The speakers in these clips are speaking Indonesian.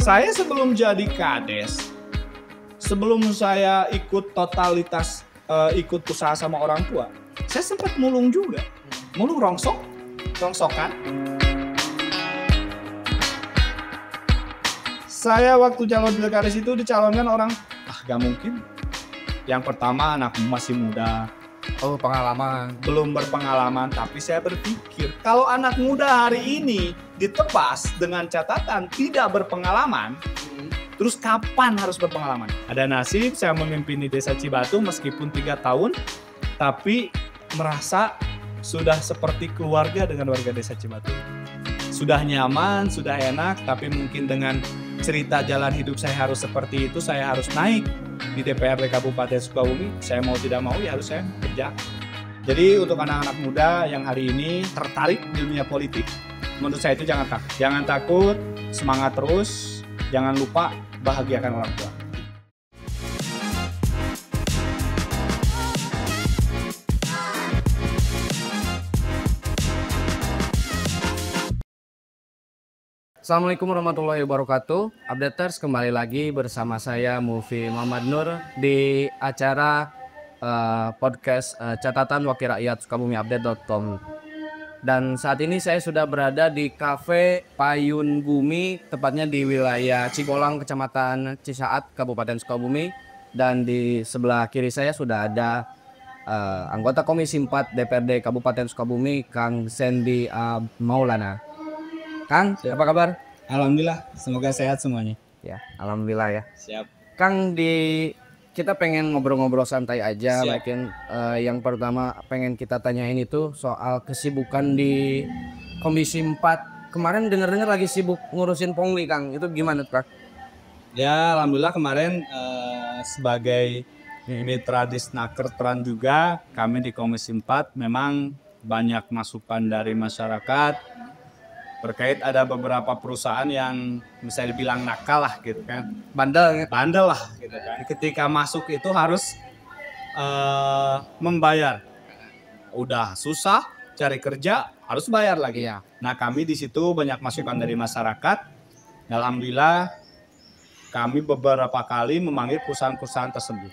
Saya sebelum jadi kades, sebelum saya ikut totalitas ikut usaha sama orang tua, saya sempat mulung juga. Mulung rongsokan. Saya waktu calon pilkades itu dicalonkan orang, gak mungkin. Yang pertama anakmu masih muda. Oh, pengalaman. Belum berpengalaman, tapi saya berpikir kalau anak muda hari ini ditebas dengan catatan tidak berpengalaman, terus kapan harus berpengalaman? Ada nasib saya memimpin di Desa Cibatu meskipun 3 tahun, tapi merasa sudah seperti keluarga dengan warga Desa Cibatu. Sudah nyaman, sudah enak, tapi mungkin dengan cerita jalan hidup saya harus seperti itu, saya harus naik di DPRD Kabupaten Sukabumi. Saya mau tidak mau ya harus saya kerja. Jadi untuk anak-anak muda yang hari ini tertarik di dunia politik, menurut saya itu jangan takut. Jangan takut, semangat terus, jangan lupa bahagiakan orang tua. Assalamualaikum warahmatullahi wabarakatuh. Updaters, kembali lagi bersama saya Mufi Muhammad Nur di acara podcast catatan wakil rakyat sukabumi-update.com. Dan saat ini saya sudah berada di Cafe Payun Bumi, tepatnya di wilayah Cigolang, Kecamatan Cisaat, Kabupaten Sukabumi. Dan di sebelah kiri saya sudah ada anggota Komisi 4 DPRD Kabupaten Sukabumi, Kang Sandy Maulana. Kang, apa kabar? Alhamdulillah, semoga sehat semuanya. Ya, alhamdulillah ya. Siap. Kang, kita pengen ngobrol-ngobrol santai aja. Siap. Mungkin yang pertama pengen kita tanyain itu soal kesibukan di Komisi 4. Kemarin dengar-dengar lagi sibuk ngurusin Pongli, Kang. Itu gimana, Kang? Ya, alhamdulillah kemarin sebagai mitra Disnaker Tran juga, kami di Komisi 4 memang banyak masukan dari masyarakat. Terkait ada beberapa perusahaan yang bisa dibilang nakal lah gitu kan. Bandel. Bandel lah gitu kan. Ketika masuk itu harus membayar. Udah susah cari kerja, harus bayar lagi. Iya. Nah, kami di situ banyak masukan dari masyarakat. Alhamdulillah kami beberapa kali memanggil perusahaan-perusahaan tersebut.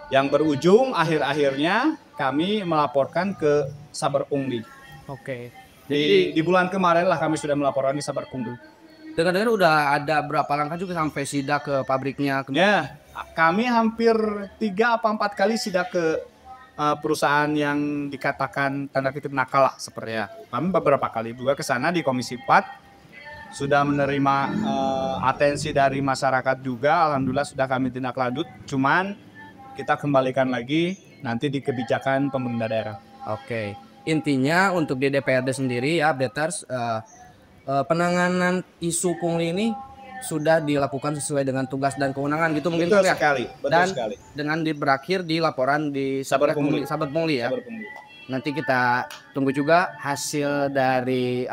Yang berujung akhir-akhirnya kami melaporkan ke Saber Pungli. Oke. Jadi di bulan kemarin lah kami sudah melaporkan di Saber Pungli. Dengar-dengar udah ada berapa langkah juga sampai sidak ke pabriknya. Ya, kami hampir 3 atau 4 kali sidak ke perusahaan yang dikatakan tanda kutip nakal lah sepertinya. Kami beberapa kali juga ke sana di Komisi 4 sudah menerima atensi dari masyarakat juga. Alhamdulillah sudah kami tindak lanjut. Cuman kita kembalikan lagi nanti di kebijakan pemerintah daerah. Oke. Intinya untuk di DPRD sendiri ya, updaters, penanganan isu pungli ini sudah dilakukan sesuai dengan tugas dan kewenangan gitu mungkin Betul ya. sekali, betul Dan sekali. dengan berakhir di laporan di Saber Pungli. Saber Pungli ya. Saber Pungli. Nanti kita tunggu juga hasil dari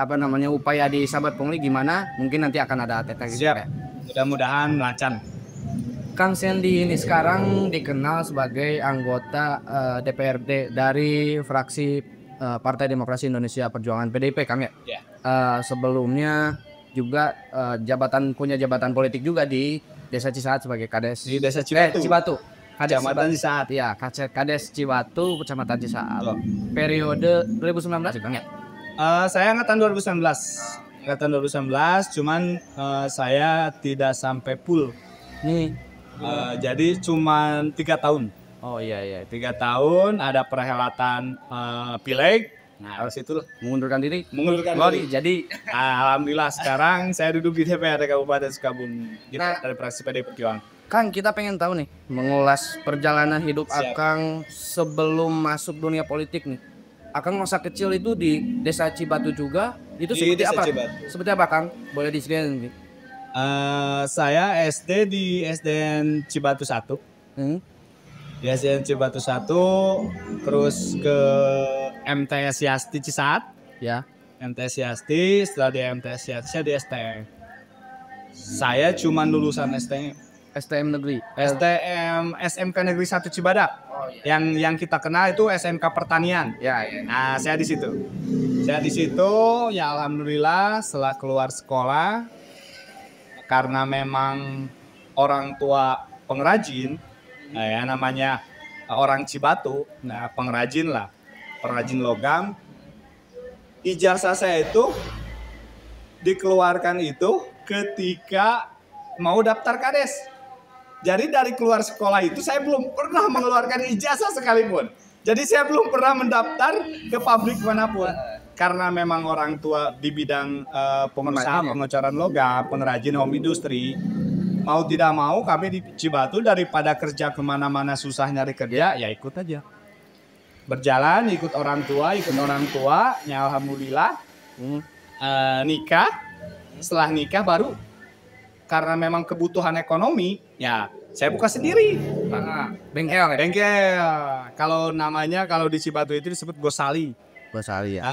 upaya di Saber Pungli gimana. Mungkin nanti akan ada update lagi. Siap. Mudah-mudahan lancar. Kang Sandy ini sekarang dikenal sebagai anggota DPRD dari fraksi Partai Demokrasi Indonesia Perjuangan PDIP, Kang ya. Ya. Sebelumnya juga punya jabatan politik juga di Desa Cisaat sebagai Kades Di Desa Cibatu. Cibatu. Kecamatan Cisaat. Iya, Kades Cibatu, Kecamatan Cisaat. Periode 2019 Kang ya. Saya angkatan 2019. Angkatan 2019, cuman saya tidak sampai full. Nih. Jadi cuman 3 tahun. Oh iya. 3 tahun ada perhelatan pileg. Nah, harus itu Mengundurkan diri. diri. Jadi Alhamdulillah sekarang saya duduk di DPRD Kabupaten Sukabumi. Nah. Dari fraksi PD Perjuangan. Kang, kita pengen tahu nih, mengulas perjalanan hidup Siap. Akang sebelum masuk dunia politik nih. Akang masa kecil itu di Desa Cibatu juga, itu Di seperti Desa apa? Cibatu. Seperti apa, Kang? Boleh diceritain nih? Saya SD di SDN Cibatu 1. Di SDN Cibatu 1, terus ke MTS Yasti Cisaat. Ya. MTS Yasti, setelah di MTS Yasti saya di STM. Saya cuma lulusan STM. STM negeri. STM SMK Negeri 1 Cibadak. Oh, iya. Yang kita kenal itu SMK Pertanian. Ya. Nah, saya di situ. Ya alhamdulillah setelah keluar sekolah karena memang orang tua pengrajin, ya namanya orang Cibatu, nah pengrajin logam. Ijazah saya itu dikeluarkan itu ketika mau daftar kades. Jadi dari keluar sekolah itu saya belum pernah mengeluarkan ijazah sekalipun. Jadi saya belum pernah mendaftar ke pabrik manapun. Karena memang orang tua di bidang pengecoran logam, pengrajin home industry. Mau tidak mau kami di Cibatu daripada kerja kemana-mana susah nyari kerja, ya ikut aja. Berjalan ikut orang tua, ya alhamdulillah nikah. Setelah nikah baru karena memang kebutuhan ekonomi, ya saya buka sendiri. Bengkel. Kalau namanya kalau di Cibatu itu disebut gosali. Gosali ya.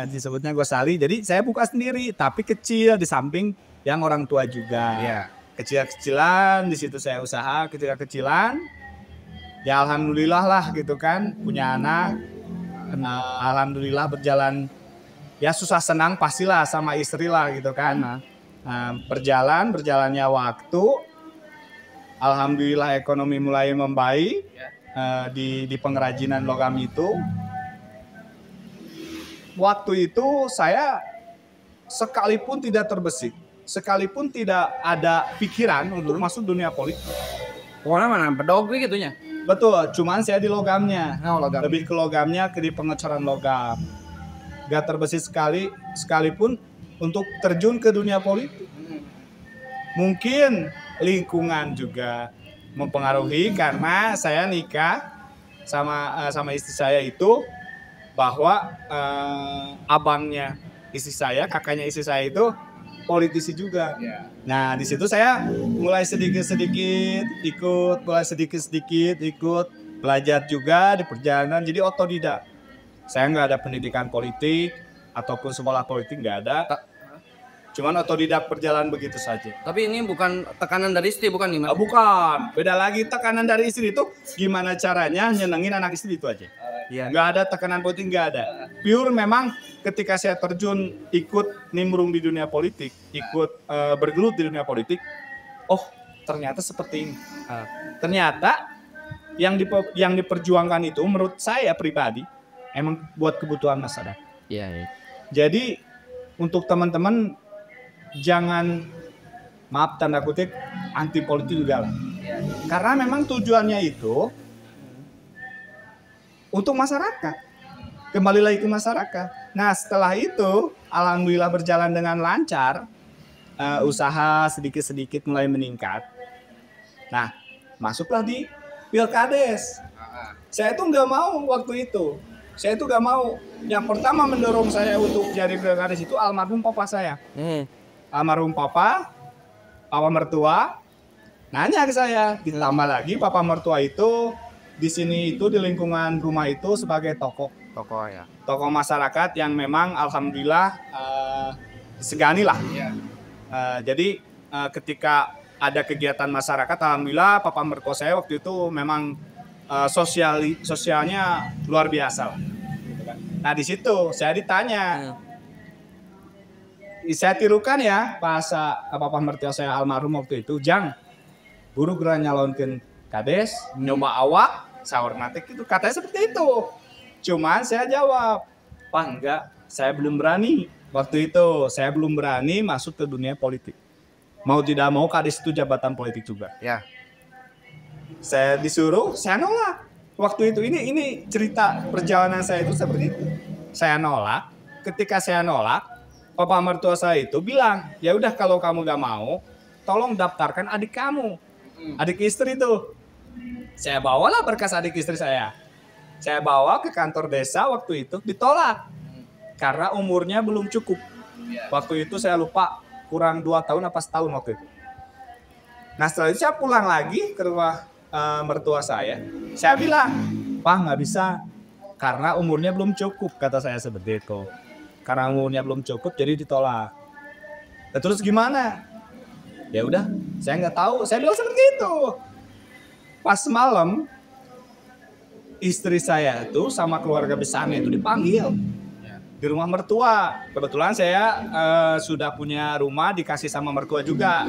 Disebutnya gosali. Jadi saya buka sendiri, tapi kecil di samping yang orang tua juga. Iya. Kecil-kecilan di situ saya usaha kecil-kecilan. Ya alhamdulillah lah gitu kan, punya anak. Alhamdulillah berjalan. Ya susah senang pastilah sama istri lah gitu kan. Berjalannya waktu, alhamdulillah ekonomi mulai membaik di pengrajinan logam itu. Waktu itu saya sekalipun tidak terbesit, sekalipun tidak ada pikiran untuk masuk dunia politik. Pokoknya mana pedogri gitunya. Betul, cuman saya di logamnya, logam. lebih ke logamnya, ke di pengecoran logam. Gak terbesit sekalipun untuk terjun ke dunia politik. Mungkin lingkungan juga mempengaruhi karena saya nikah sama istri saya itu bahwa abangnya istri saya, kakaknya istri saya itu politisi juga. Nah di situ saya mulai sedikit-sedikit ikut belajar juga di perjalanan. Jadi otodidak. Saya nggak ada pendidikan politik ataupun sekolah politik, nggak ada. Cuman otodidak berjalan begitu saja. Tapi ini bukan tekanan dari istri, bukan gimana? Bukan, beda lagi. Tekanan dari istri itu gimana caranya nyenengin anak istri itu aja. Nggak ada tekanan politik, nggak ada. Pure memang ketika saya terjun ikut nimbrung di dunia politik, ikut bergelut di dunia politik, oh ternyata seperti ini. Ternyata yang diperjuangkan itu menurut saya pribadi emang buat kebutuhan masyarakat. Iya. Jadi untuk teman-teman jangan, maaf tanda kutip, anti politik juga lah. Karena memang tujuannya itu untuk masyarakat. Kembali lagi ke masyarakat. Nah setelah itu alhamdulillah berjalan dengan lancar, usaha sedikit-sedikit mulai meningkat. Nah masuklah di Pilkades. Saya tuh nggak mau waktu itu. Saya tuh nggak mau. Yang pertama mendorong saya untuk jadi Pilkades itu almarhum papa saya. Almarhum papa mertua, nanya ke saya. Ditambah lagi papa mertua itu di sini itu di lingkungan rumah itu sebagai tokoh ya. Tokoh masyarakat yang memang alhamdulillah disegani lah. Jadi ketika ada kegiatan masyarakat, alhamdulillah papa mertua saya waktu itu memang sosialnya luar biasa lah. Nah di situ saya ditanya. Saya tirukan ya bahasa papa mertua saya almarhum waktu itu, Jang buru gerak nyalonkeun kades nyoba awak sahur natek itu, katanya seperti itu. Cuman saya jawab, Pak enggak, saya belum berani waktu itu, saya belum berani masuk ke dunia politik. Mau tidak mau kades itu jabatan politik juga. Ya. Saya disuruh, saya nolak. Waktu itu ini cerita perjalanan saya itu seperti itu. Saya nolak. Ketika saya nolak, papa mertua saya itu bilang, ya udah kalau kamu gak mau, tolong daftarkan adik kamu, adik istri itu. Saya bawalah berkas adik istri saya. Saya bawa ke kantor desa waktu itu, ditolak karena umurnya belum cukup. Waktu itu saya lupa kurang 2 tahun apa setahun waktu itu. Nah setelah itu saya pulang lagi ke rumah mertua saya. Saya bilang, Pak nggak bisa karena umurnya belum cukup, kata saya seperti itu. Karena umurnya belum cukup jadi ditolak. Nah, terus gimana? Ya udah, saya nggak tahu. Saya bilang seperti itu. Pas malam istri saya itu sama keluarga besarnya itu dipanggil. di rumah mertua. Kebetulan saya sudah punya rumah dikasih sama mertua juga.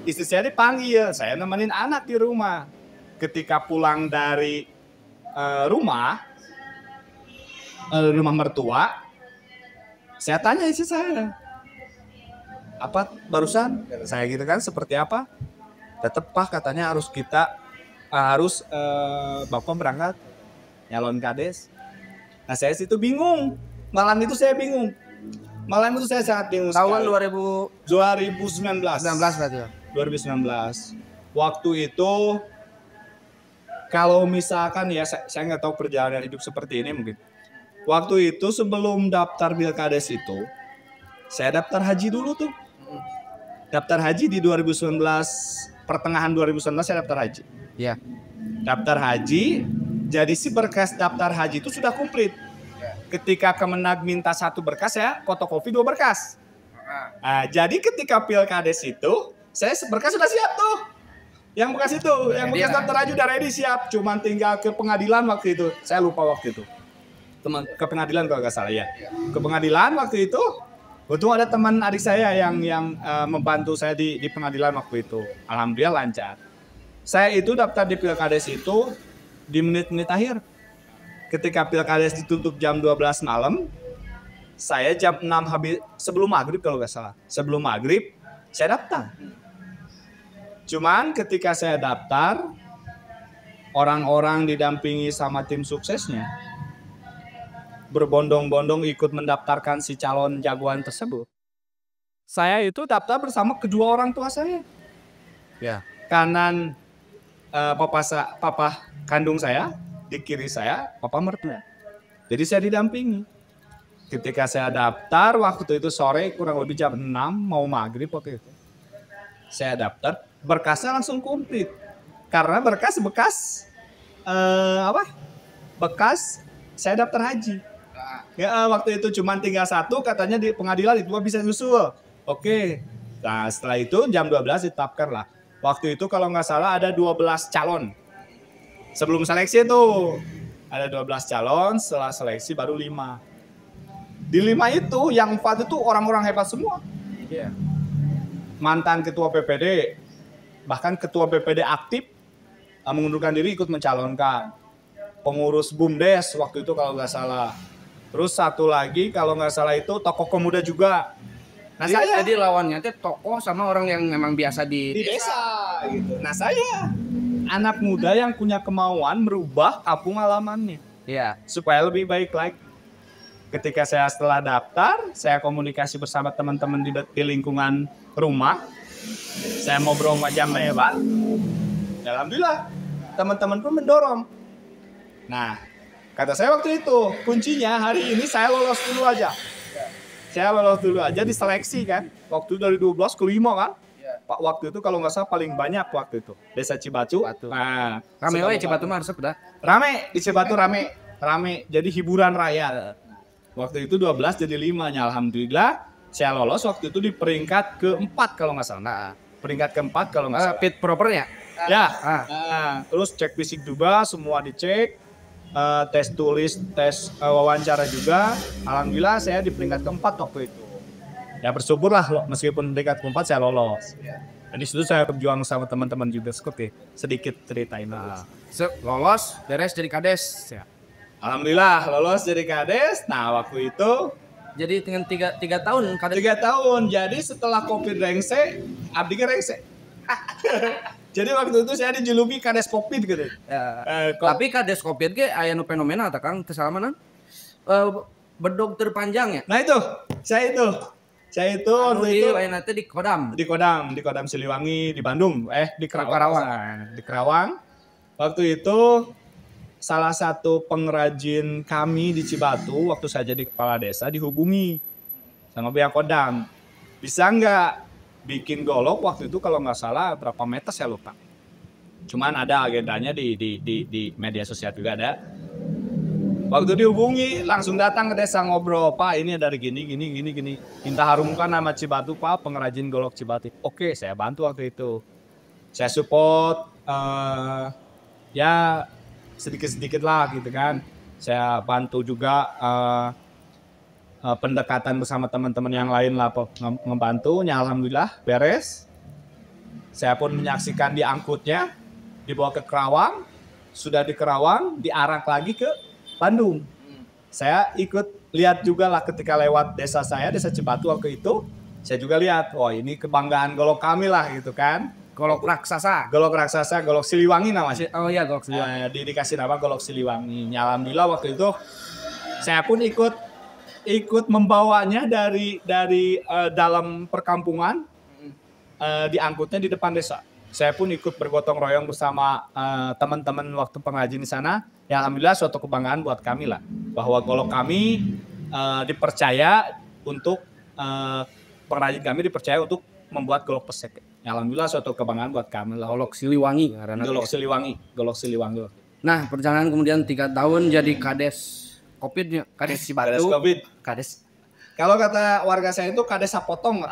Istri saya dipanggil, saya nemenin anak di rumah. Ketika pulang dari rumah mertua, saya tanya istri saya, apa barusan? Saya gitu kan, seperti apa? Tetep Pak, katanya harus Bapak berangkat nyalon kades. Nah saya situ bingung, malam itu saya bingung. Malam itu saya sangat bingung. Tahun sekali. 2019 berarti ya? 2019. Waktu itu kalau misalkan ya saya nggak tahu perjalanan hidup seperti ini mungkin. Waktu itu sebelum daftar Pilkades itu, saya daftar haji dulu tuh. Daftar haji di 2019, pertengahan 2019 saya daftar haji. Iya. Daftar haji, jadi si berkas daftar haji itu sudah komplit. Ketika Kemenag minta 1 berkas, saya fotokopi 2 berkas. Nah, jadi ketika Pilkades itu, saya berkas sudah siap tuh. Yang bekas itu, yang bekas daftar haji udah ready siap. Cuman tinggal ke pengadilan waktu itu. Saya lupa waktu itu. Ke pengadilan kalau nggak salah ya. Ke pengadilan waktu itu, betul ada teman adik saya yang membantu saya di pengadilan waktu itu. Alhamdulillah lancar. Saya itu daftar di Pilkades itu di menit-menit akhir. Ketika Pilkades ditutup jam 12 malam, saya jam 6 habis sebelum maghrib kalau nggak salah. Sebelum maghrib saya daftar. Cuman ketika saya daftar, orang-orang didampingi sama tim suksesnya berbondong-bondong ikut mendaftarkan si calon jagoan tersebut. Saya itu daftar bersama kedua orang tua saya. Ya. Kanan papa kandung saya, di kiri saya papa mertua. Jadi saya didampingi. Ketika saya daftar waktu itu sore kurang lebih jam 6 mau maghrib waktu itu. Saya daftar, berkasnya langsung komplit. Karena bekas bekas saya daftar haji. Ya, waktu itu cuma tinggal 1, katanya di pengadilan itu bisa nyusul. Oke. Nah setelah itu jam 12 ditetapkan lah. Waktu itu kalau nggak salah ada 12 calon. Sebelum seleksi itu ada 12 calon, setelah seleksi baru 5. Di 5 itu yang 4 itu orang-orang hebat semua. Iya. Mantan ketua PPD, bahkan ketua PPD aktif mengundurkan diri ikut mencalonkan. Pengurus BUMDes waktu itu kalau nggak salah. Terus satu lagi kalau nggak salah itu tokoh pemuda juga. Nah saya Jadi lawannya itu tokoh sama orang yang memang biasa di desa gitu. Nah saya anak muda yang punya kemauan merubah kampung halamannya. Iya. Supaya lebih baik lagi. Ketika saya setelah daftar, saya komunikasi bersama teman-teman di lingkungan rumah. Saya ngobrol macam hebat. Alhamdulillah teman-teman pun mendorong. Nah, kata saya waktu itu, kuncinya hari ini saya lolos dulu aja. Saya lolos dulu aja diseleksi kan. Waktu dari 12 ke 5 kan. Pak waktu itu kalau nggak salah paling banyak waktu itu. Desa Cibatu. Nah, rame we Cibatu mah resep dah. Rame di Cibatu rame. Jadi hiburan raya. Waktu itu 12 jadi 5-nya. Alhamdulillah saya lolos waktu itu di peringkat ke-4 kalau nggak salah. Nah, peringkat ke-4 kalau nggak salah. Fit propernya. Ya. Nah, terus cek fisik juga semua dicek. Tes tulis, tes wawancara juga. Alhamdulillah saya di peringkat ke-4 waktu itu. Ya bersyukur lah meskipun peringkat ke-4 saya lolos. Dan di situ saya berjuang sama teman-teman juga seperti sedikit ceritain. Lolos, beres jadi kades. Ya. Alhamdulillah lolos jadi kades. Nah waktu itu jadi dengan 3 tahun kades. 3 tahun. Jadi setelah Covid rengse, abdi ge rengse. Jadi waktu itu saya dijuluki kades Covid gitu. Tapi kades Covid ge aya nu fenomena tah Kang teu salamanan. Bedog terpanjang ya. Nah itu, saya itu waktu itu aya teh di Kodam. Di Kodam Siliwangi di Bandung, di Kerawang. Di Kerawang. Waktu itu salah satu pengrajin kami di Cibatu waktu saya jadi kepala desa dihubungi sama pihak Kodam. Bisa nggak bikin golok waktu itu kalau nggak salah berapa meter saya lupa. Cuman ada agendanya di media sosial juga ada. Waktu dihubungi langsung datang ke desa ngobrol, Pak ini dari gini. Minta harumkan nama Cibatu Pak, pengrajin golok Cibatu. Oke, saya bantu waktu itu. Saya support ya sedikit-sedikit lah gitu kan. Saya bantu juga pendekatan bersama teman-teman yang lain lah membantu. Alhamdulillah beres. Saya pun menyaksikan diangkutnya, dibawa ke Kerawang, sudah di Kerawang diarak lagi ke Bandung. Saya ikut lihat juga lah ketika lewat desa saya, desa Cibatu waktu itu, saya juga lihat, wah ini kebanggaan Golok kami lah gitu kan. Golok raksasa. Golok raksasa, Golok Siliwangi namanya. Oh iya, Golok Siliwangi. Dikasih nama Golok Siliwangi. Alhamdulillah waktu itu saya pun ikut membawanya dari dalam perkampungan, diangkutnya di depan desa. Saya pun ikut bergotong royong bersama teman-teman waktu pengrajin di sana. Ya alhamdulillah suatu kebanggaan buat kami lah, bahwa Golok kami dipercaya untuk pengrajin kami dipercaya untuk membuat golok pesek. Ya alhamdulillah suatu kebanggaan buat kami lah. Golok Siliwangi. Golok Siliwangi. Nah, perjalanan kemudian 3 tahun jadi kades Covid, kades Cibatu. Kades Covid. Kades. Kalau kata warga saya itu kades sapotong.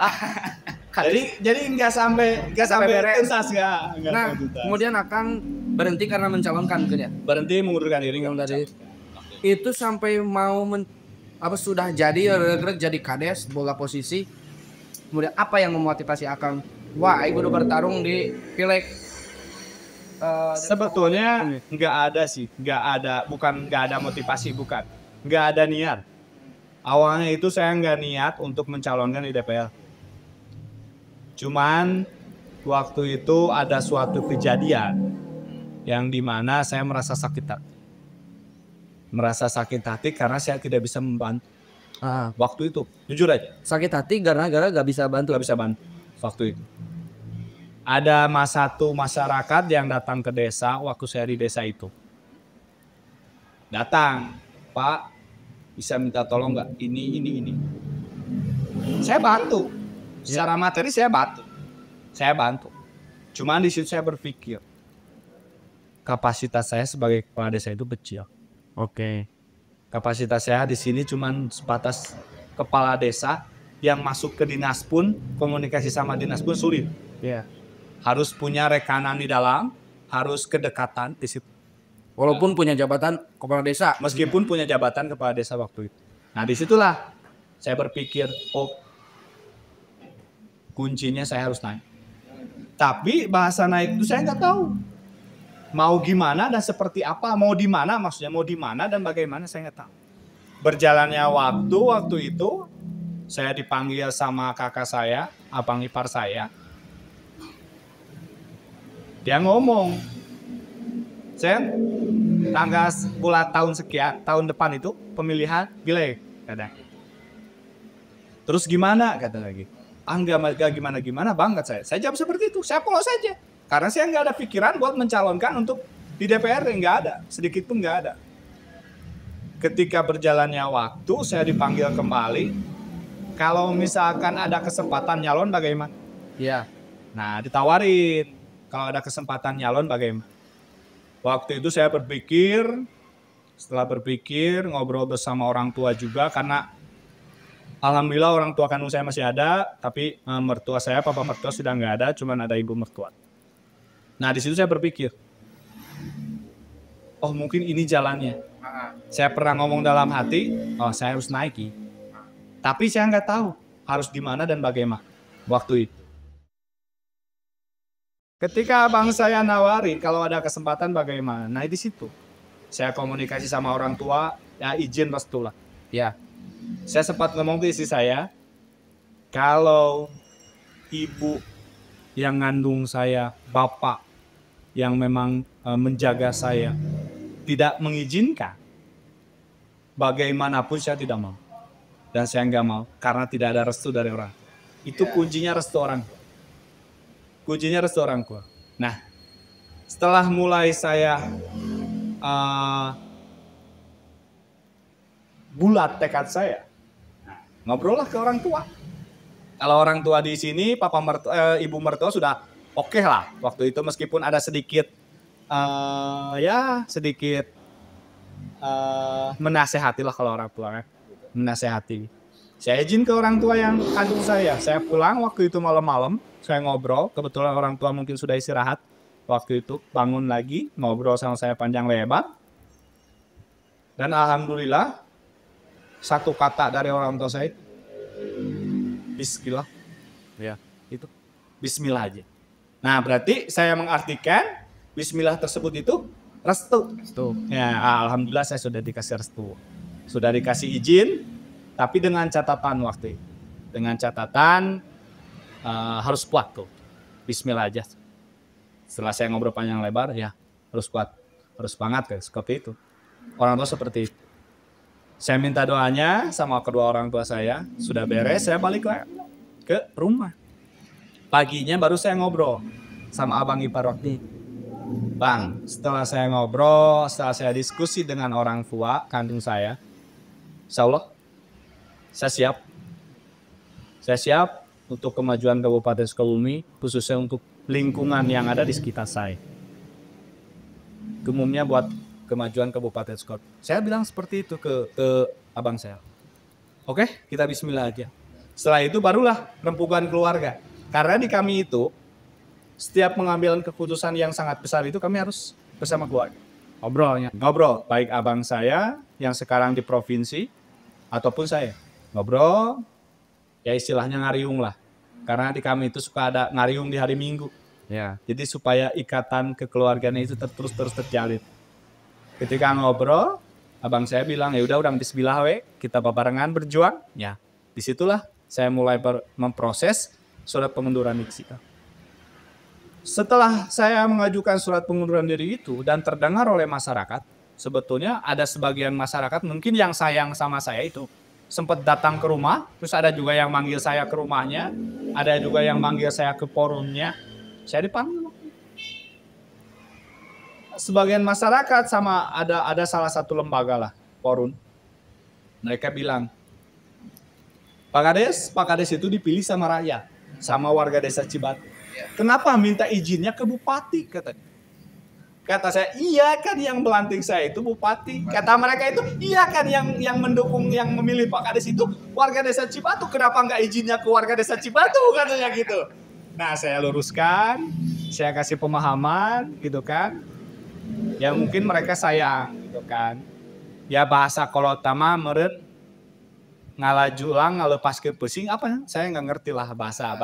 Jadi nggak sampai beres. tuntas nggak. Nah, kemudian akan berhenti karena mencalonkan kerja. Berhenti mengundurkan diri dari itu sampai mau sudah jadi jadi kades bola posisi. Kemudian apa yang memotivasi Akang? Wah, ibu udah bertarung di pileg. Sebetulnya nggak ada sih, nggak ada motivasi, nggak ada niat. Awalnya itu saya nggak niat untuk mencalonkan di DPR. Cuman waktu itu ada suatu kejadian yang dimana saya merasa sakit hati karena saya tidak bisa membantu. Waktu itu jujur aja Sakit hati gara-gara gak bisa bantu. Waktu itu ada satu masyarakat yang datang ke desa waktu saya di desa itu. Datang, Pak, bisa minta tolong nggak? Ini. Saya bantu. Secara materi saya bantu. Cuman di situ saya berpikir, kapasitas saya sebagai kepala desa itu kecil. Oke. Kapasitas saya di sini cuman sebatas kepala desa yang masuk ke dinas pun, komunikasi sama dinas pun sulit. Iya. Harus punya rekanan di dalam, harus kedekatan di situ. Walaupun punya jabatan kepala desa. Meskipun punya jabatan kepala desa waktu itu. Nah disitulah saya berpikir, kuncinya saya harus naik. Tapi bahasa naik itu saya nggak tahu. Mau gimana dan seperti apa, mau di mana dan bagaimana saya nggak tahu. Berjalannya waktu itu saya dipanggil sama kakak saya, abang ipar saya. Dia ngomong, saya tanggal tahun sekian, tahun depan itu pemilihan pileg, kadang. Terus gimana kata lagi? Enggak gimana banget saya jawab seperti itu, saya polos saja. Karena saya nggak ada pikiran buat mencalonkan untuk di DPR, nggak ada, sedikit pun nggak ada. Ketika berjalannya waktu, saya dipanggil kembali. Kalau misalkan ada kesempatan nyalon bagaimana? Iya. Nah, ditawarin kalau ada kesempatan nyalon bagaimana. Waktu itu saya berpikir, setelah berpikir ngobrol bersama orang tua juga, karena alhamdulillah orang tua kandung saya masih ada, tapi mertua saya, papa mertua sudah nggak ada, cuman ada ibu mertua. Nah di situ saya berpikir, mungkin ini jalannya. Saya pernah ngomong dalam hati, saya harus naiki. Tapi saya nggak tahu harus di mana dan bagaimana waktu itu. Ketika abang saya nawari kalau ada kesempatan bagaimana, nah di situ saya komunikasi sama orang tua, ya izin restu lah. Ya. Saya sempat ngomong ke istri saya, kalau ibu yang ngandung saya, bapak yang memang menjaga saya tidak mengizinkan, bagaimanapun saya tidak mau. Dan saya nggak mau karena tidak ada restu dari orang. Itu kuncinya restu orang. Nah, setelah mulai saya bulat tekad saya, ngobrol lah ke orang tua. Kalau orang tua di sini, ibu mertua sudah oke lah waktu itu, meskipun ada sedikit menasehati lah kalau orang tua menasehati. Saya izin ke orang tua yang kandung saya pulang waktu itu malam-malam, saya ngobrol, kebetulan orang tua mungkin sudah istirahat waktu itu, bangun lagi ngobrol sama saya panjang lebar, dan alhamdulillah satu kata dari orang tua saya, Bismillah. Ya. Itu Bismillah aja. Nah berarti saya mengartikan Bismillah tersebut itu restu. Restu. Ya alhamdulillah saya sudah dikasih restu, sudah dikasih izin, tapi dengan catatan waktu itu. Dengan catatan harus kuat tuh. Bismillah aja. Setelah saya ngobrol panjang lebar, ya harus kuat, harus semangat guys, seperti itu. Orang tua seperti itu. Saya minta doanya sama kedua orang tua saya, sudah beres, saya balik lagi ke rumah. Paginya baru saya ngobrol sama abang ipar waktu itu. Bang, setelah saya ngobrol, setelah saya diskusi dengan orang tua kandung saya, insya Allah, saya siap. Saya siap untuk kemajuan Kabupaten Sukabumi, khususnya untuk lingkungan yang ada di sekitar saya. Umumnya buat kemajuan Kabupaten Sukabumi. Saya bilang seperti itu ke abang saya. Oke, kita bismillah aja. Setelah itu barulah rempukan keluarga. Karena di kami itu, setiap mengambil keputusan yang sangat besar itu kami harus bersama keluarga. Ngobrol, baik abang saya yang sekarang di provinsi, ataupun saya. Ngobrol, ya istilahnya ngariung lah. Karena di kami itu suka ada ngariung di hari Minggu. Ya. Jadi supaya ikatan kekeluargaan itu terus terjalin. Ketika ngobrol, abang saya bilang, ya udah bismillah we, kita barengan berjuang. Ya, disitulah saya mulai memproses surat pengunduran diri. Setelah saya mengajukan surat pengunduran diri itu dan terdengar oleh masyarakat, sebetulnya ada sebagian masyarakat mungkin yang sayang sama saya itu sempat datang ke rumah, terus ada juga yang manggil saya ke rumahnya, ada juga yang manggil saya ke forumnya, saya dipanggil. Sebagian masyarakat sama ada salah satu lembaga lah, forum. Mereka bilang, Pak Kades itu dipilih sama rakyat, sama warga desa Cibatu. Kenapa minta izinnya ke bupati, katanya. Kata saya, iya kan yang melantik saya itu bupati. Kata mereka itu, iya kan yang mendukung, yang memilih Pak Kades itu warga desa Cibatu. Kenapa nggak izinnya ke warga desa Cibatu, katanya gitu. Nah saya luruskan, saya kasih pemahaman gitu kan. Ya mungkin mereka sayang gitu kan. Ya bahasa kalau tama meren ngalajulang ngalepas ke pusing apa saya nggak ngerti lah bahasa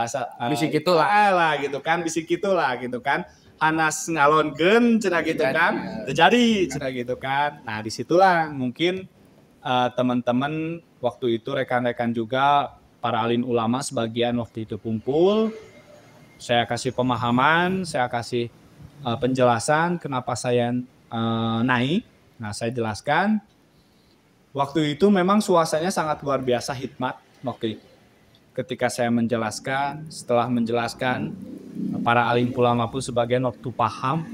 Bisik itulah lah gitu kan, bisik itulah gitu kan. Anas ngalonkeun cenah gitu kan, terjadi cenah gitu kan. Nah disitulah mungkin teman-teman waktu itu rekan-rekan juga para alim ulama sebagian waktu itu kumpul. Saya kasih pemahaman, saya kasih penjelasan kenapa saya naik. Nah saya jelaskan. Waktu itu memang suasananya sangat luar biasa hikmat waktu itu. Ketika saya menjelaskan, setelah menjelaskan, para alim ulama pun sebagian waktu paham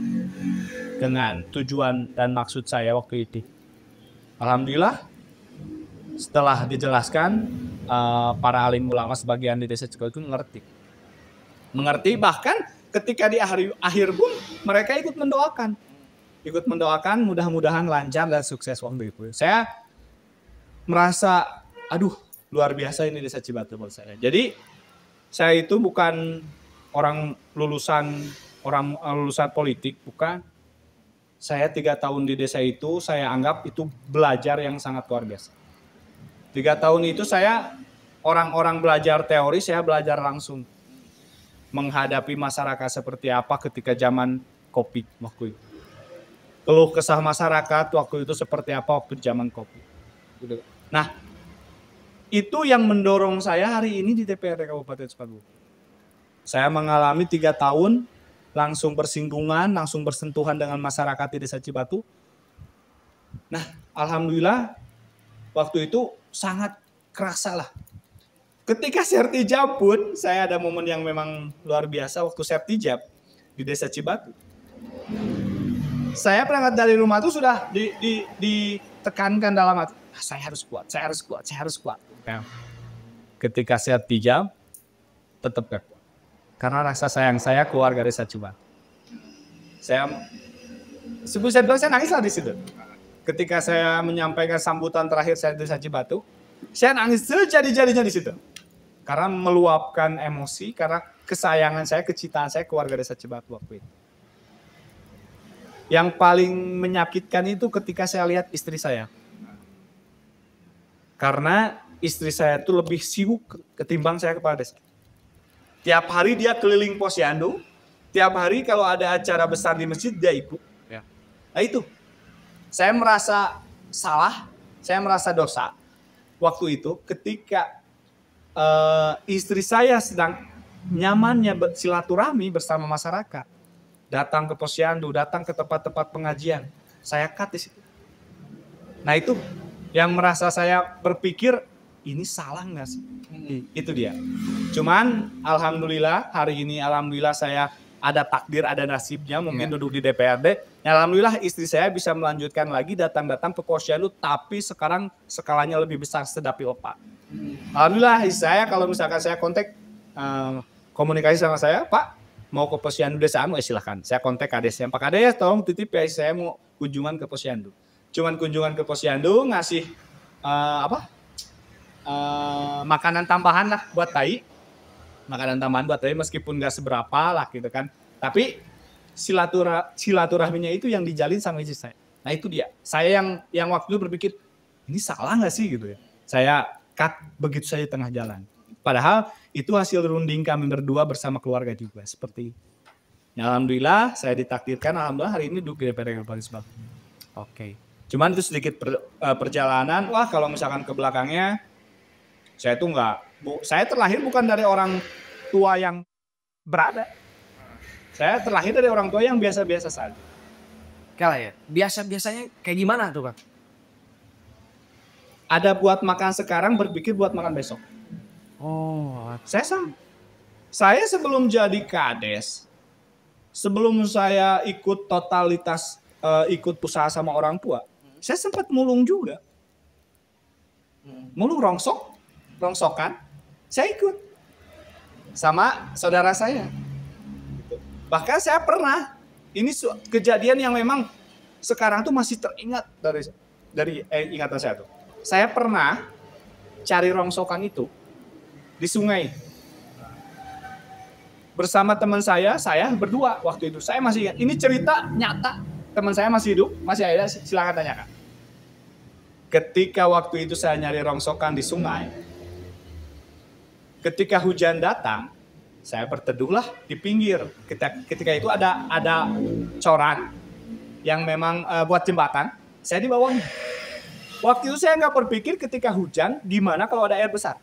dengan tujuan dan maksud saya waktu itu. Alhamdulillah, setelah dijelaskan, para alim ulama sebagian di desa Cikoy itu mengerti bahkan ketika di akhir pun mereka ikut mendoakan mudah-mudahan lancar dan sukses waktu itu. Saya merasa aduh luar biasa ini desa Cibatu menurut saya. Jadi saya itu bukan lulusan politik, bukan. Saya 3 tahun di desa itu saya anggap itu belajar yang sangat luar biasa. 3 tahun itu saya orang belajar teori, saya belajar langsung menghadapi masyarakat seperti apa ketika zaman Covid waktu itu. Keluh kesah masyarakat waktu itu seperti apa waktu zaman Covid. Nah, itu yang mendorong saya hari ini di DPRD Kabupaten Sukabumi. Saya mengalami 3 tahun langsung bersinggungan, langsung bersentuhan dengan masyarakat di Desa Cibatu. Nah, alhamdulillah waktu itu sangat kerasa lah. Ketika sertijab pun, saya ada momen yang memang luar biasa waktu sertijab di Desa Cibatu. Saya berangkat dari rumah itu sudah ditekankan dalam hati, saya harus kuat. Ya. Ketika sertijab, tetap gak kuat. Karena rasa sayang saya keluarga Desa Cibatu. Saya bilang saya nangis lah di situ. Ketika saya menyampaikan sambutan terakhir saya di Desa Cibatu, saya nangis sejadi-jadinya di situ. Karena meluapkan emosi, karena kesayangan saya, kecintaan saya keluarga Desa Cibatu waktu itu. Yang paling menyakitkan itu ketika saya lihat istri saya. Karena istri saya tuh lebih sibuk ketimbang saya kepala desa. Tiap hari dia keliling posyandu, tiap hari kalau ada acara besar di masjid dia ikut. Ya. Nah itu, saya merasa salah, saya merasa dosa waktu itu ketika istri saya sedang nyamannya silaturahmi bersama masyarakat. Datang ke posyandu, datang ke tempat-tempat pengajian. Saya cut di situ. Nah itu yang merasa saya berpikir, ini salah nggak sih? Itu dia. Cuman alhamdulillah hari ini saya ada takdir, ada nasibnya mungkin duduk di DPRD. Alhamdulillah istri saya bisa melanjutkan lagi datang-datang ke posyandu, tapi sekarang skalanya lebih besar sedapi opa. Alhamdulillah istri saya kalau misalkan saya kontak komunikasi sama saya, Pak mau ke posyandu desaanmu, silahkan. Saya kontak kadesnya, Pak Kades tolong titip ya saya mau kunjungan ke posyandu. Cuman kunjungan ke posyandu ngasih makanan tambahan lah buat tai. Makanan tambahan buat tai meskipun gak seberapa lah gitu kan. Tapi silaturahminya itu yang dijalin sama istri saya. Nah itu dia. Saya yang waktu itu berpikir, ini salah gak sih gitu ya. Saya cut begitu saja tengah jalan. Padahal itu hasil runding kami berdua bersama keluarga juga. Seperti itu. Alhamdulillah saya ditakdirkan, alhamdulillah hari ini duduk di DPRD Kabupaten Subang. Oke. Cuman itu sedikit perjalanan. Wah kalau misalkan ke belakangnya, saya tuh saya terlahir bukan dari orang tua yang berada. Saya terlahir dari orang tua yang biasa-biasa saja. Kalah ya? Biasa-biasanya kayak gimana tuh Kak? Ada buat makan sekarang, berpikir buat makan besok. Oh. Saya sebelum jadi kades, sebelum saya ikut totalitas, ikut usaha sama orang tua, saya sempat mulung juga. Mulung rongsokan, saya ikut. Sama saudara saya. Bahkan saya pernah, ini kejadian yang memang sekarang tuh masih teringat dari ingatan saya tuh. Saya pernah cari rongsokan itu di sungai. Bersama teman saya berdua waktu itu. Saya masih ingat, ini cerita nyata. Teman saya masih hidup, masih ada, silakan tanyakan. Ketika waktu itu saya nyari rongsokan di sungai, ketika hujan datang, saya berteduhlah di pinggir. Ketika itu ada coran yang memang buat jembatan, saya di bawahnya. Waktu itu saya nggak berpikir ketika hujan, gimana kalau ada air besar.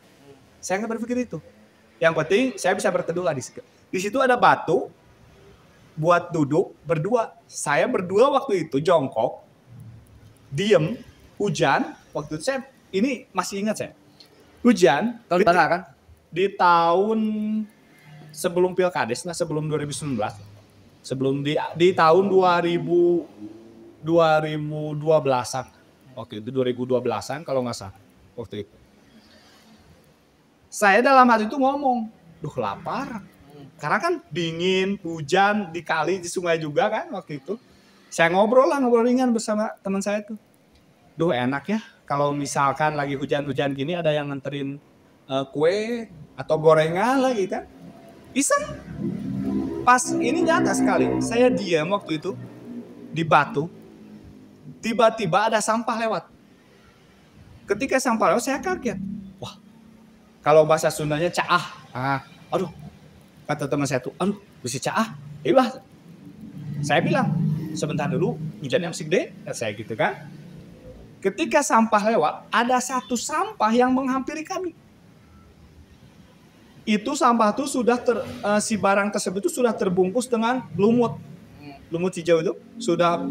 Saya nggak berpikir itu. Yang penting saya bisa berteduh lah di situ. Di situ ada batu buat duduk berdua. Saya berdua waktu itu jongkok, diem, hujan. Waktu itu saya ini masih ingat saya. Hujan. Tahun berapa kan? Di tahun sebelum Pilkades, nah sebelum 2019. Sebelum di tahun 2012-an. Waktu itu 2012-an kalau nggak salah. Waktu itu. Saya dalam hati itu ngomong, duh lapar. Karena kan dingin, hujan, di kali, di sungai juga kan waktu itu. Saya ngobrol ringan bersama teman saya tuh. Duh enak ya, kalau misalkan lagi hujan-hujan gini ada yang nganterin kue atau gorengan lagi kan. Iseng. Pas ini nyata sekali, saya diam waktu itu di batu. Tiba-tiba ada sampah lewat. Ketika sampah lewat saya kaget. Wah, kalau bahasa Sundanya caah. Aduh, kata teman saya tuh, aduh, bisa caah. Iya, saya bilang, sebentar dulu, hujannya masih gede, saya gitu kan. Ketika sampah lewat, ada satu sampah yang menghampiri kami. Itu sampah itu sudah si barang tersebut itu sudah terbungkus dengan lumut hijau itu, sudah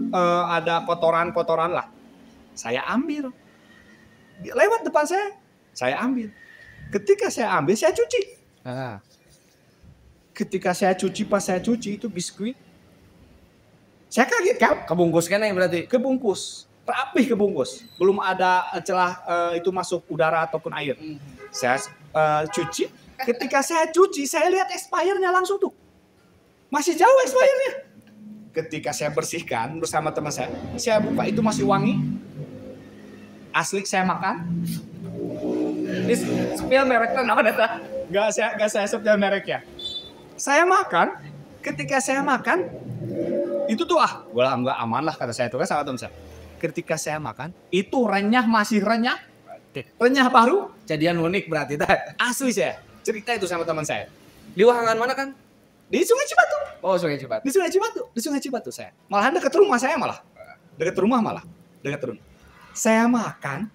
ada kotoran-kotoran lah. Saya ambil, lewat depan saya ambil. Ketika saya ambil, saya cuci. Ketika saya cuci, pas saya cuci itu biskuit. Saya kaget kan? Kebungkus kan yang berarti? Kebungkus, rapih kebungkus. Belum ada celah itu masuk udara ataupun air. Saya cuci. Ketika saya cuci, saya lihat expirednya langsung tuh. Masih jauh expirednya. Ketika saya bersihkan bersama teman saya buka itu masih wangi. Asli saya makan. Ini spill mereknya apa data? Gak saya sebut mereknya. Saya makan. Ketika saya makan, itu tuh gua nggak aman lah kata saya itu kan sama teman saya. Ketika saya makan, itu renyah masih renyah. Renyah baru, Jadian unik berarti teh. asli saya. Cerita itu sama teman saya. Di Wahangan mana kan? Di Sungai Cibatu. Oh, Sungai Cibatu. Di Sungai Cibatu. Di Sungai Cibatu saya. Malahan dekat rumah saya malah. Dekat rumah malah. Dekat rumah. Saya makan.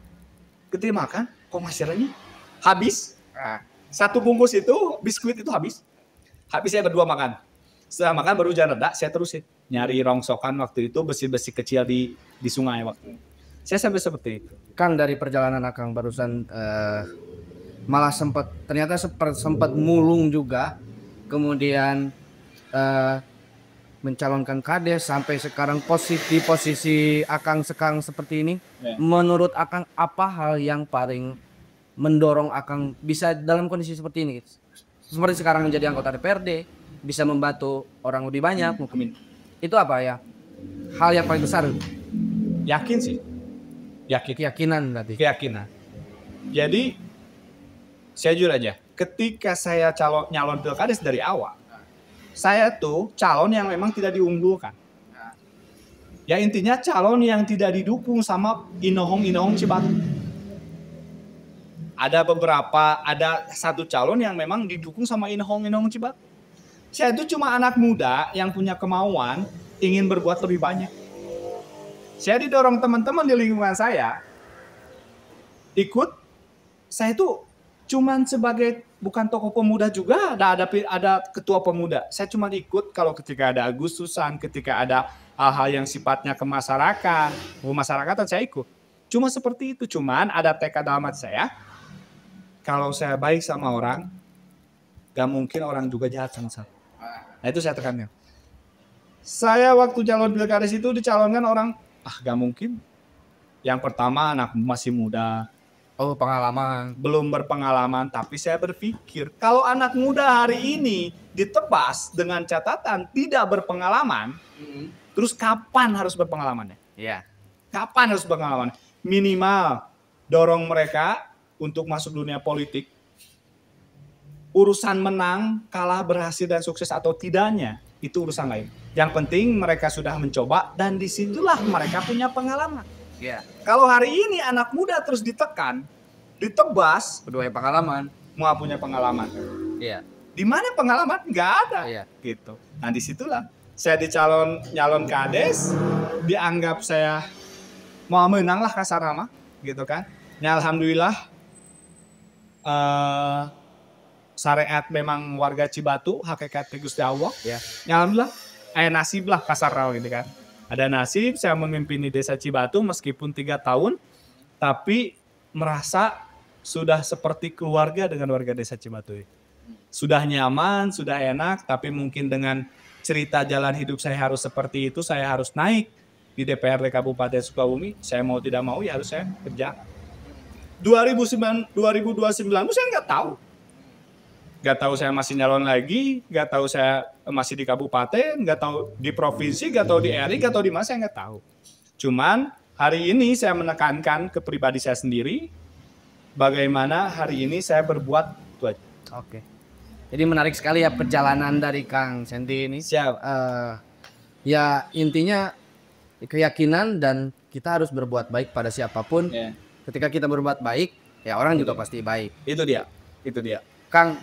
Ketika makan, kok masih renyah? Habis. Nah, satu bungkus itu, biskuit itu habis. Habis saya berdua makan. Setelah makan baru hujan reda, saya terusin. Nyari rongsokan waktu itu, besi-besi kecil di sungai waktu itu. Saya sampai seperti itu. Kang, dari perjalanan Akang barusan malah ternyata sempat mulung juga, kemudian mencalonkan kades sampai sekarang posisi Akang sekarang seperti ini. Ya. Menurut Akang apa hal yang paling mendorong Akang bisa dalam kondisi seperti ini? Seperti sekarang menjadi anggota DPRD, bisa membantu orang lebih banyak mungkin. Itu apa ya? Hal yang paling besar. Yakin sih. Yakin. Keyakinan berarti. Keyakinan. Jadi saya jujur aja, ketika saya nyalon pilkades dari awal, saya tuh calon yang memang tidak diunggulkan. Ya intinya calon yang tidak didukung sama inohong Cibatu. Ada satu calon yang memang didukung sama inohong Cibatu. Saya itu cuma anak muda yang punya kemauan ingin berbuat lebih banyak. Saya didorong teman-teman di lingkungan saya ikut. Saya itu cuman sebagai bukan tokoh pemuda juga, ada ketua pemuda. Saya cuma ikut kalau ketika ada Agustusan, ketika ada hal-hal yang sifatnya kemasyarakatan saya ikut. Cuma seperti itu, cuman ada tekad dalam hati saya. Kalau saya baik sama orang, gak mungkin orang juga jahat sama saya. Nah itu saya tekankan. Saya waktu calon pilkades itu dicalonkan orang, gak mungkin. Yang pertama anak masih muda. Oh, pengalaman. Belum berpengalaman, tapi saya berpikir kalau anak muda hari ini ditebas dengan catatan tidak berpengalaman, terus kapan harus berpengalamannya? Iya. Kapan harus berpengalaman? Minimal dorong mereka untuk masuk dunia politik. Urusan menang, kalah, berhasil dan sukses atau tidaknya itu urusan lain. Yang penting mereka sudah mencoba dan disitulah mereka punya pengalaman. Iya. Kalau hari ini anak muda terus ditekan, ditebas, Kedua pengalaman. mau punya pengalaman. Iya. Di mana pengalaman? Nggak ada. Iya. Gitu. Nah disitulah saya nyalon kades, dianggap saya mau menang lah kasar nama, gitu kan. Ya alhamdulillah syariat memang warga Cibatu, hakikat Gusti Allah. Ya. Ya alhamdulillah, nasib lah kasar raw gitu kan. Ada nasib saya memimpin di desa Cibatu meskipun 3 tahun, tapi merasa sudah seperti keluarga dengan warga desa Cibatu. Sudah nyaman, sudah enak, tapi mungkin dengan cerita jalan hidup saya harus seperti itu, saya harus naik di DPRD Kabupaten Sukabumi, saya mau tidak mau ya harus saya kerja. 2029 saya nggak tahu. Nggak tahu saya masih nyalon lagi, nggak tahu saya masih di kabupaten, nggak tahu di provinsi, nggak tahu di RI, nggak tahu di mana, saya nggak tahu. Cuman hari ini saya menekankan ke pribadi saya sendiri, bagaimana hari ini saya berbuat itu aja. Oke. Jadi menarik sekali ya perjalanan dari Kang Sandy ini. Siap. Ya intinya keyakinan dan kita harus berbuat baik pada siapapun. Yeah. Ketika kita berbuat baik, ya orang juga pasti baik. Itu dia. Kang,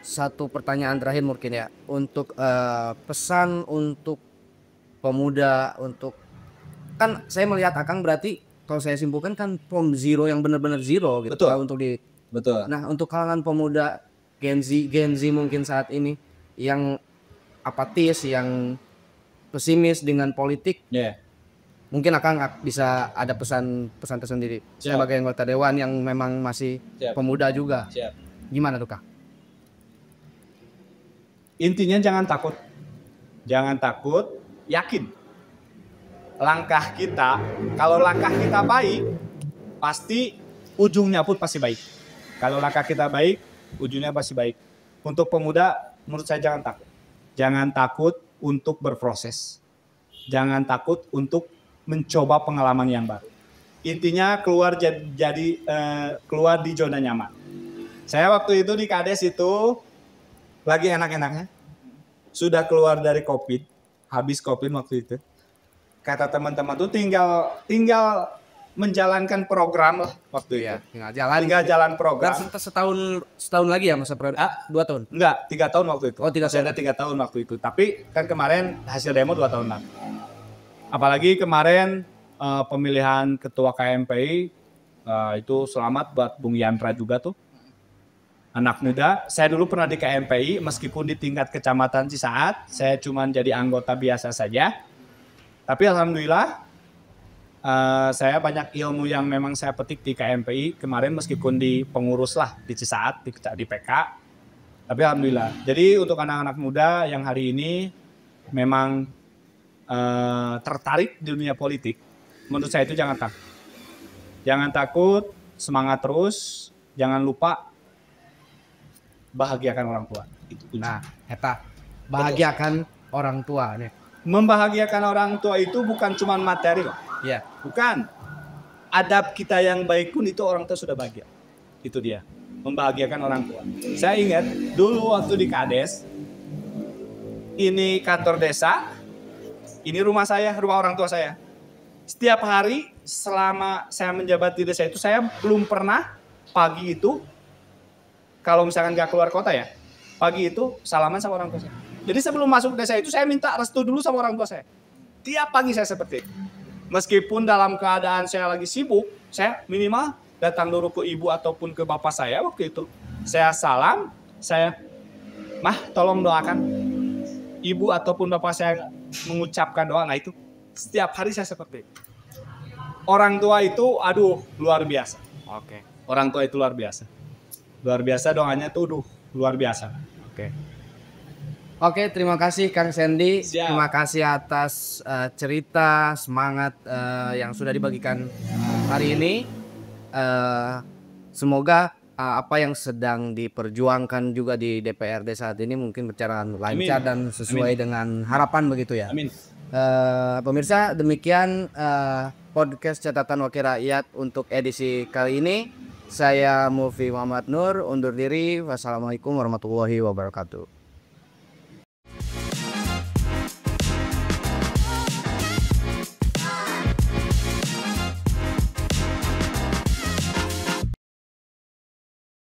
satu pertanyaan terakhir mungkin ya, untuk pesan untuk pemuda, untuk kan saya melihat Akang berarti kalau saya simpulkan kan from zero yang benar-benar zero gitu. Betul. Betul. Nah untuk kalangan pemuda Gen Z mungkin saat ini yang apatis, yang pesimis dengan politik, mungkin Akang bisa ada pesan tersendiri sebagai anggota dewan yang memang masih pemuda juga. Gimana tuh Kang? Intinya jangan takut, yakin. Langkah kita, kalau langkah kita baik, pasti ujungnya pun pasti baik. Kalau langkah kita baik, ujungnya pasti baik. Untuk pemuda, menurut saya jangan takut. Jangan takut untuk berproses. Jangan takut untuk mencoba pengalaman yang baru. Intinya keluar di zona nyaman. Saya waktu itu di Kades itu lagi enak-enaknya. Sudah keluar dari habis COVID waktu itu. Kata teman-teman tuh tinggal menjalankan program lah waktu Iya, itu. tinggal jalan. Tinggal jalan program. Setahun lagi ya masa periode? 2 tahun. Enggak, 3 tahun waktu itu. Oh, 3 Masih tahun. ada 3 tahun waktu itu. Tapi kan kemarin hasil demo 2 tahun lagi. Apalagi kemarin pemilihan ketua KMPI itu selamat buat Bung Yandra juga tuh. Anak muda. Saya dulu pernah di KMPI meskipun di tingkat kecamatan Cisaat, saya cuma jadi anggota biasa saja. Tapi alhamdulillah saya banyak ilmu yang memang saya petik di KMPI kemarin meskipun di pengurus lah di Cisaat, di PK. Tapi alhamdulillah. Jadi untuk anak-anak muda yang hari ini memang tertarik di dunia politik, menurut saya itu jangan takut. Jangan takut, semangat terus, jangan lupa bahagiakan orang tua. Itu kunci. Nah, eta bahagiakan orang tua nih. Membahagiakan orang tua itu bukan cuma materi loh. Iya. Bukan. Adab kita yang baik pun itu orang tua sudah bahagia. Itu dia. Membahagiakan orang tua. Saya ingat dulu waktu di Kades, ini kantor desa, ini rumah saya, rumah orang tua saya. Setiap hari selama saya menjabat di desa itu, saya belum pernah pagi itu, kalau misalkan nggak keluar kota ya, pagi itu salaman sama orang tua saya. Jadi sebelum masuk desa itu, saya minta restu dulu sama orang tua saya. Tiap pagi saya seperti itu. Meskipun dalam keadaan saya lagi sibuk, saya minimal datang dulu ke ibu ataupun ke bapak saya waktu itu. Saya salam, Mah tolong doakan. Ibu ataupun bapak saya mengucapkan doa, nah itu setiap hari saya seperti itu. Orang tua itu, aduh, luar biasa. Oke. Orang tua itu luar biasa. Luar biasa doanya tuh, luar biasa. Oke. Oke, terima kasih Kang Sandy. Siap. Terima kasih atas cerita, semangat yang sudah dibagikan hari ini. Semoga apa yang sedang diperjuangkan juga di DPRD saat ini mungkin berjalan lancar dan sesuai dengan harapan begitu ya. Amin. Pemirsa, demikian podcast Catatan Wakil Rakyat untuk edisi kali ini. Saya Mufi Muhammad Nur undur diri. Wassalamualaikum warahmatullahi wabarakatuh.